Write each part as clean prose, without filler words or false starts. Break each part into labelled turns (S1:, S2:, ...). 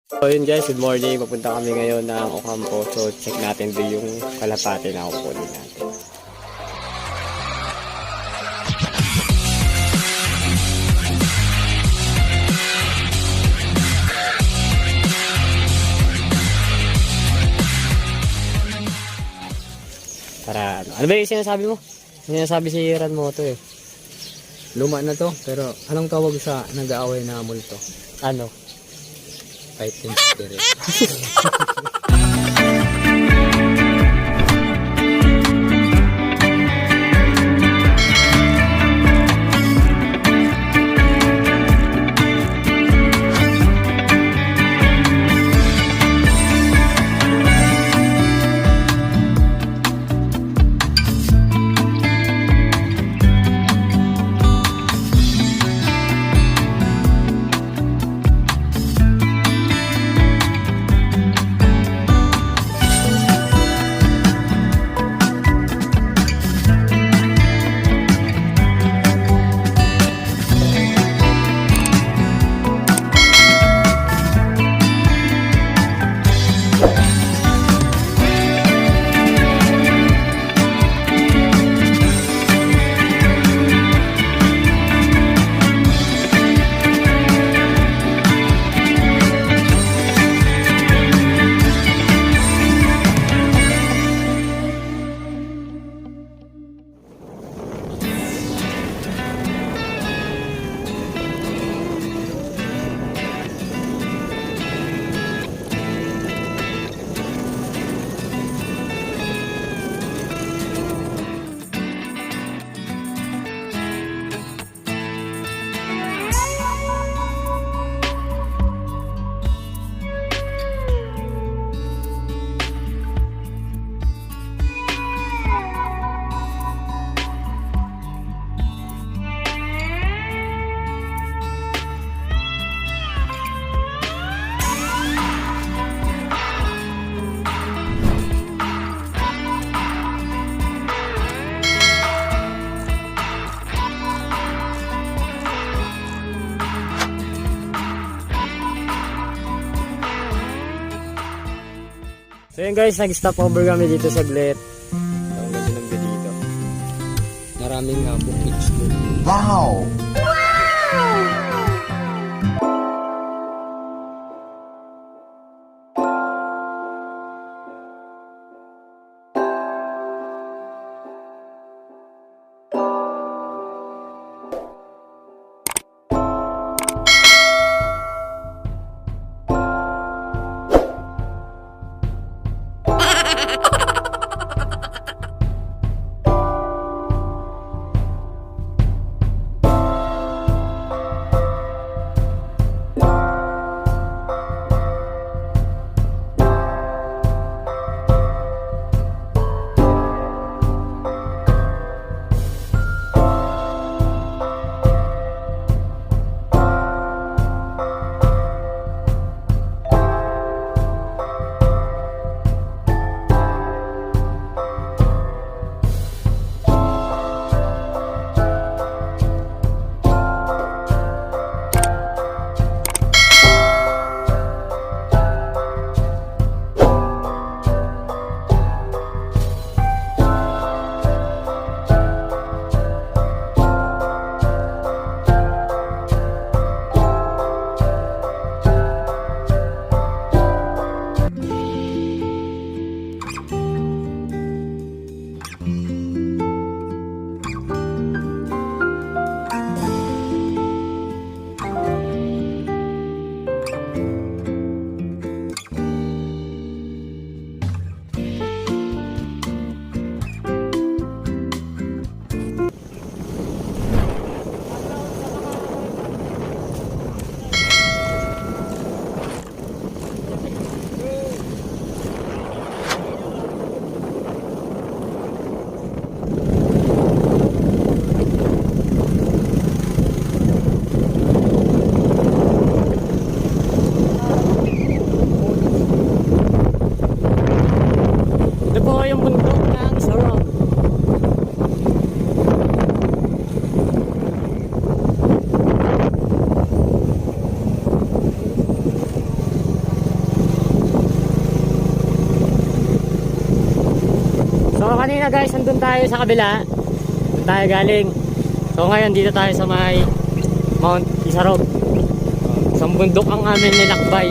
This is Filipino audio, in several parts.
S1: So yun guys, good morning. Papunta kami ngayon ng Ocampo. So check natin doon yung kalapate na kukunin natin. Para ano ba yung sinasabi mo? Sinasabi si Ran mo to eh.
S2: Luma na to, pero anong tawag sa nag-aaway na multo?
S1: Ano?
S2: Fighting spirit.
S1: So yun guys, nag-stop over kami dito sa Glet. Ang ganda ng view dito.
S2: Maraming bukits doon.
S3: Wow!
S1: kanina guys, andun tayo sa kabila. Doon tayo galing. So ngayon dito tayo sa may Mount Isarog. Isang bundok ang amin nilakbay.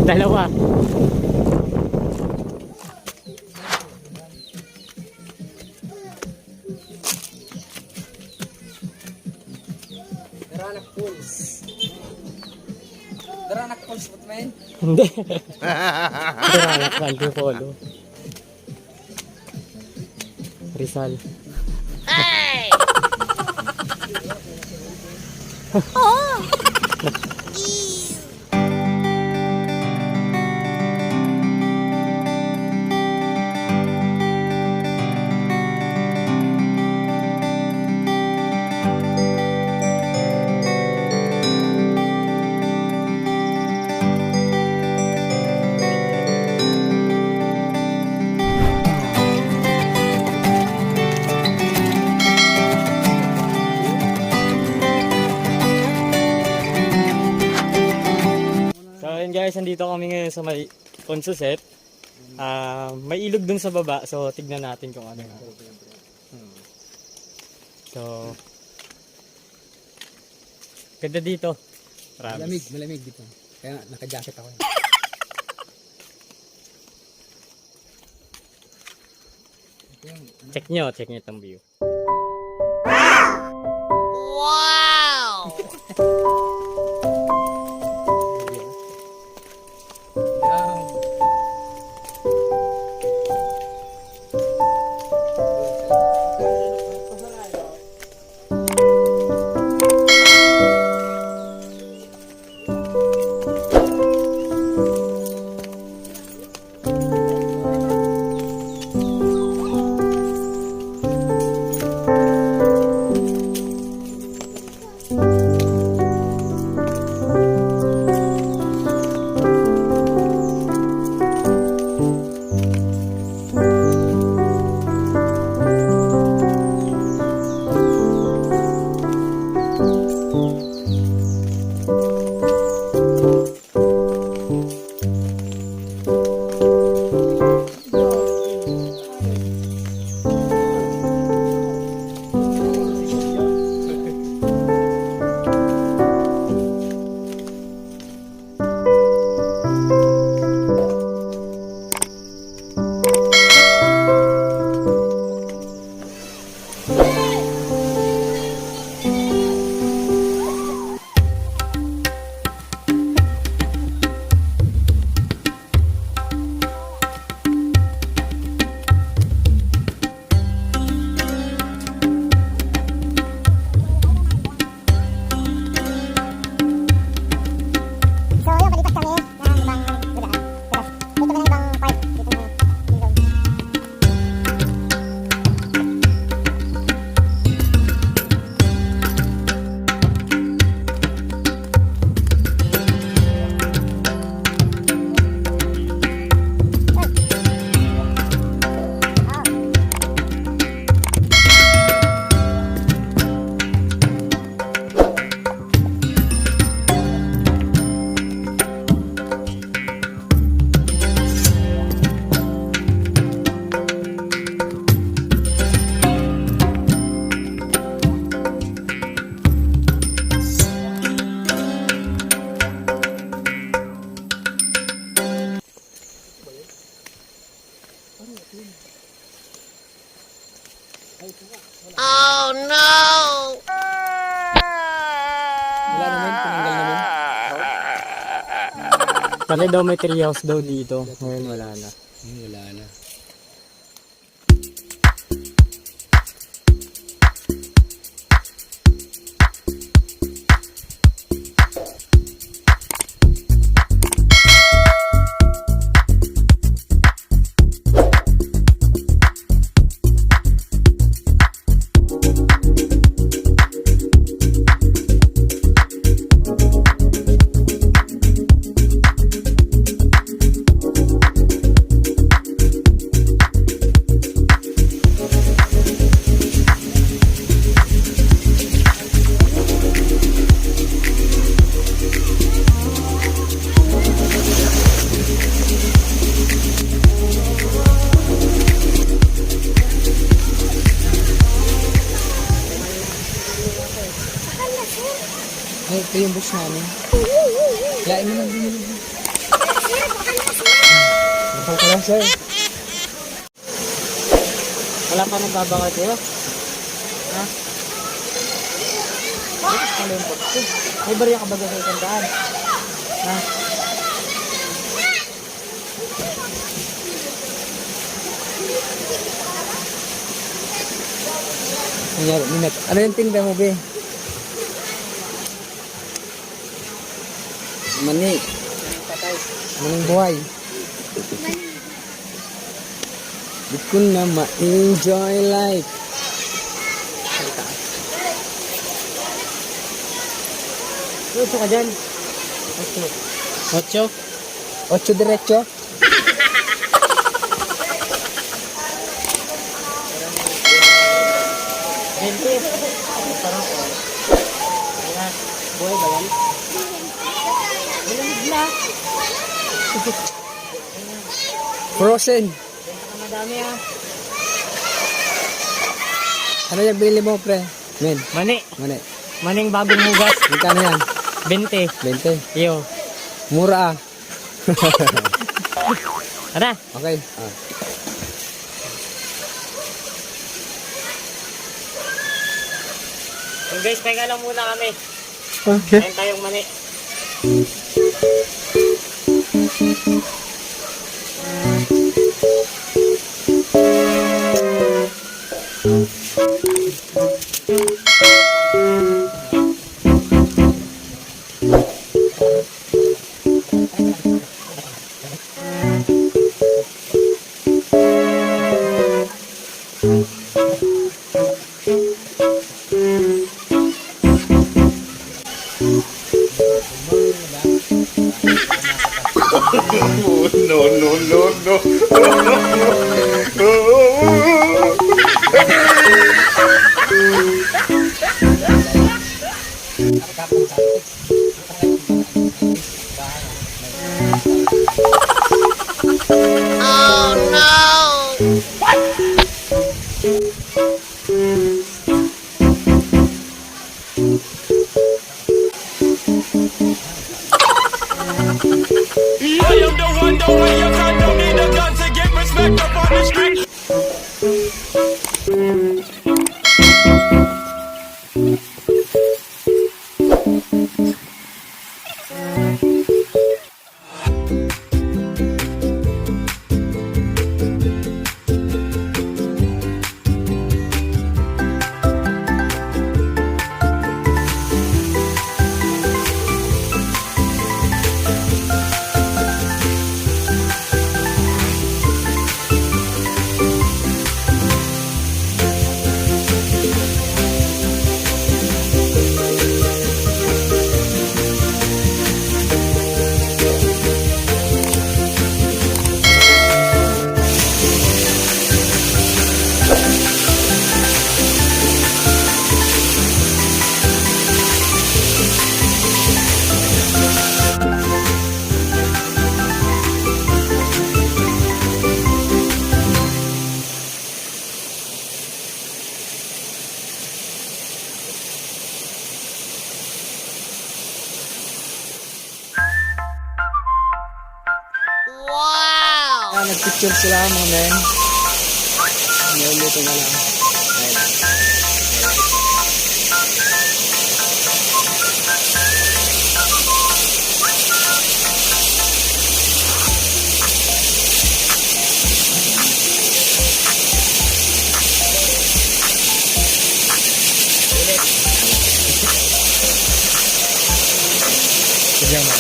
S1: Dalawa.
S2: Daranak Falls. Daranak Falls ba man?
S1: Hindi. Daranak Antipolo. Rizal.
S3: Hey!
S1: So ayun guys, nandito kami ngayon sa may Consuset. May ilog dun sa baba, so tignan natin kung ano. So ganda dito. Promise.
S2: Malamig dito. Kaya naka-jacket ako.
S1: Check nyo itong view.
S3: Wow! Oh no!
S2: Wala naman, tinanggal naman.
S1: Kasi daw may treehouse daw dito. Ngayon wala na.
S2: Wala na. Ito yung bus namin. Yain mo lang din yun. Mahal ka lang, sir.
S1: Wala pa nagbabangal sa'yo? Ha? May barya ka ba sa isang daan? Ha?
S2: Nangyari, minat. Ano yung tinda mo, be? Mani. Maning buhay. Di ko na ma-enjoy life.
S1: Luto ka dyan.
S2: Ocho? Ocho diretso?
S1: Bente. Parang ko. Ayan. Buhay ba yan? Malamig na.
S2: Frozen.
S1: Benta ka madami ah.
S2: Ano yung bili mo, pre? Men,
S1: Mani.
S2: mani.
S1: Maning bagong hugas.
S2: Magkano yan?
S1: 20.
S2: 20.
S1: Iyo.
S2: Mura ah.
S1: Tara.
S2: Okay. Ah.
S1: So guys, pahinga lang muna kami.
S2: Okay.
S1: Kain tayong mani.
S3: Oh no!
S4: I am the one, the way you got, don't need a gun to get respect up on the street.
S3: Wow!
S2: Ah, nagpicture sila mga men. Niluluto na lang. Ayun. Sige mo.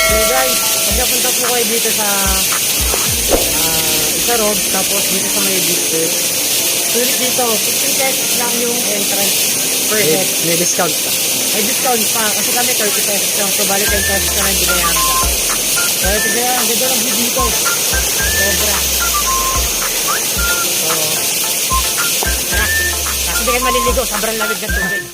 S1: So guys, pag napunta po kayo dito sa Isarog, tapos dito sa may district, sulit dito, 15 pesos lang yung entrance per
S2: May,
S1: head.
S2: may discount pa.
S1: May discount pa, kasi kami 30 pesos lang, so balik 10 pesos na lang binayaran ka. So ito kaya, ang ganda ng view dito. Sobra. So, tara. Kasi di kayo maliligo, sobrang lamig ng tubig.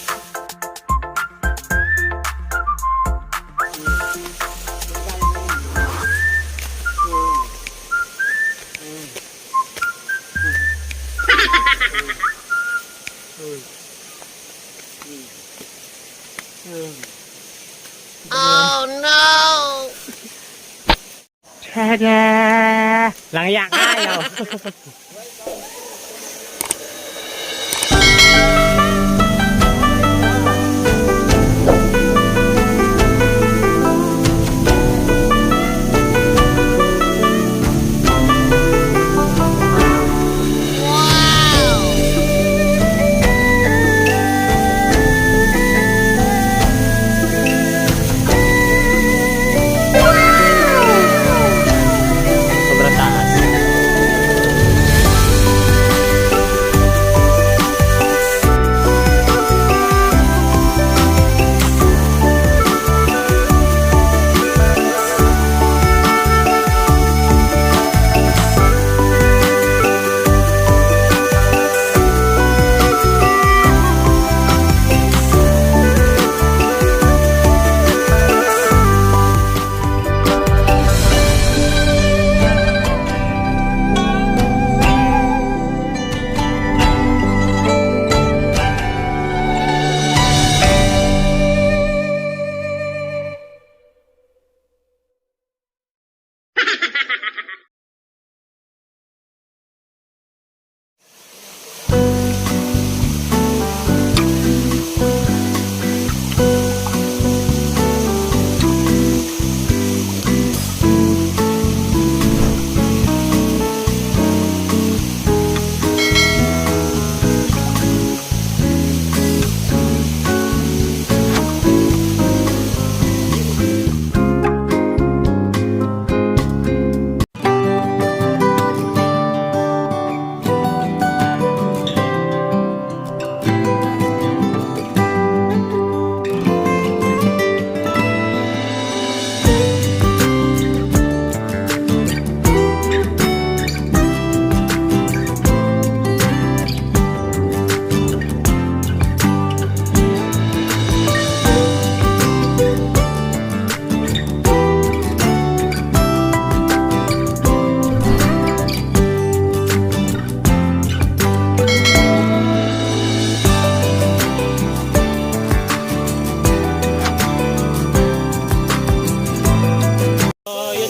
S1: Tada! Langya kayo! Sobrang taas.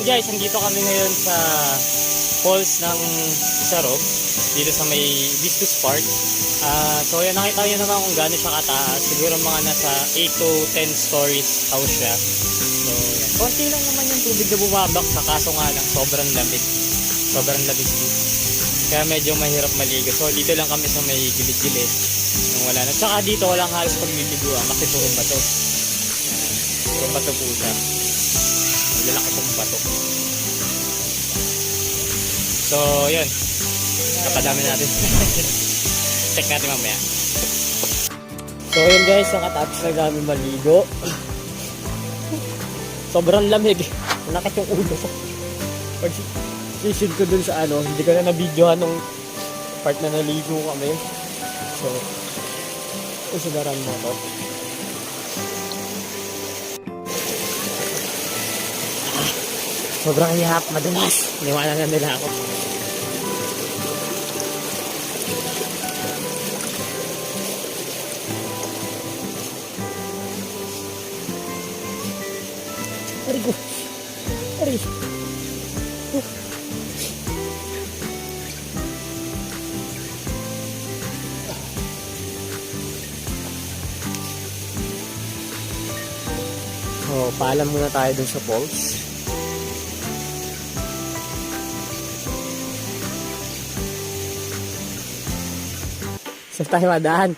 S1: Guys, nandito kami ngayon sa falls ng Isarog dito sa may Vistus Park. So yan, nakita nyo naman kung gaano siya kataas. Siguro mga nasa 8 to 10 stories house siya. So yan, konti lang naman yung tubig na bumabak sa, kaso nga lang sobrang lamig. Sobrang lamig dito. Kaya medyo mahirap maligo. So dito lang kami sa may gilid-gilid nung wala na. Tsaka dito walang halos pagliliguan kasi puro bato. Yan, puro bato po siya. Lalaki pong bato. So, yun. Kapadami natin. Check natin mamaya. So, yun guys. Nakatapos na namin maligo. Sobrang lamig. Nakit yung ulo ko. Pag sisid ko dun sa ano, hindi ko na nabidyohan nung part na naligo kami. So, usudaran mo to. Sobrang hihap, madulas. Niwala na nila ako. Aray ko. Aray. Oh, paalam muna tayo dun sa falls. Saan tayo madaan?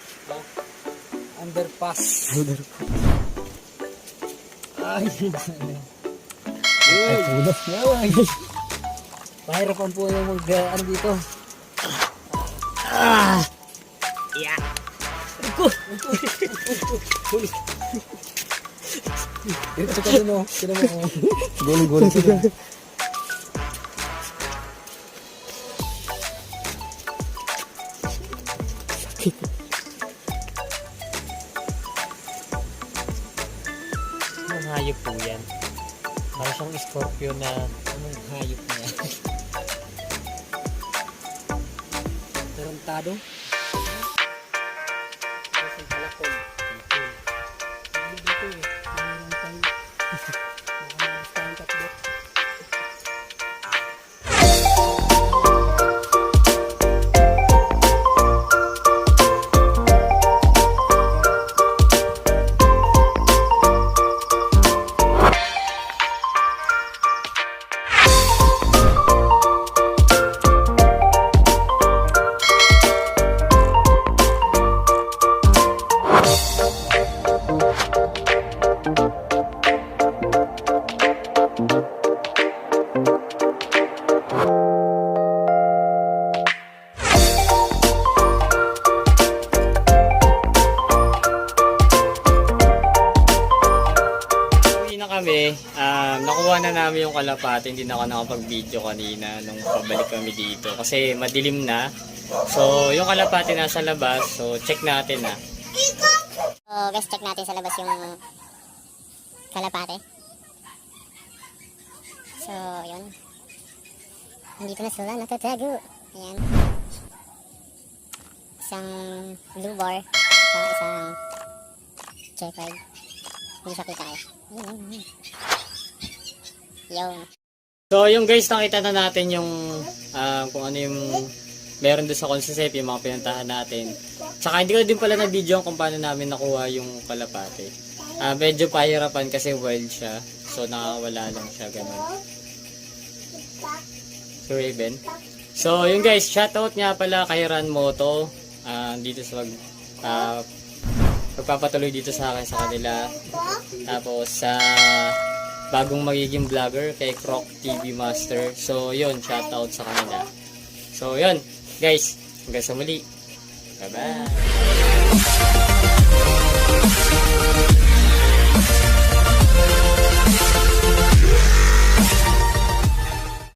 S2: Underpass.
S1: Ay,
S2: Ay, puno. Yawan. Pahirapan po yung ano dito.
S1: yeah.
S2: Dito ka dun, oh. Sino mo, oh. Gulong-gulong sila.
S1: Anong hayop po yan? Parang siyang scorpio na...
S2: Anong hayop na yan? Tarantado? Isang palakol. Ano dito eh? Mayroon tayong... Nakamas tayong tatlo.
S1: namin yung kalapate, hindi na ako nakapag-video kanina nung pabalik kami dito. Kasi madilim na. So, yung kalapate nasa labas. So, check natin na.
S5: So guys, check natin sa labas yung kalapate. So, yun. Nandito na sila natatago. Ayan. Isang blue bar sa isang checkered. Hindi siya kita eh. Yun. Yun.
S1: So, yung guys, nakita na natin yung kung ano yung meron doon sa Consisep, yung mga pinuntahan natin. Saka hindi ko din pala na-video kung paano namin nakuha yung kalapate. Medyo pahirapan kasi wild siya. So, nakawala lang siya, ganun. Si Raven. So, yung guys, shoutout nga pala kay Ran Moto. Dito sa pagpapatuloy dito sa akin sa kanila. Tapos, sa bagong magiging vlogger kay Croc TV Master. So, yun, shoutout sa kanila. So, yun, guys, hanggang sa muli. Bye-bye!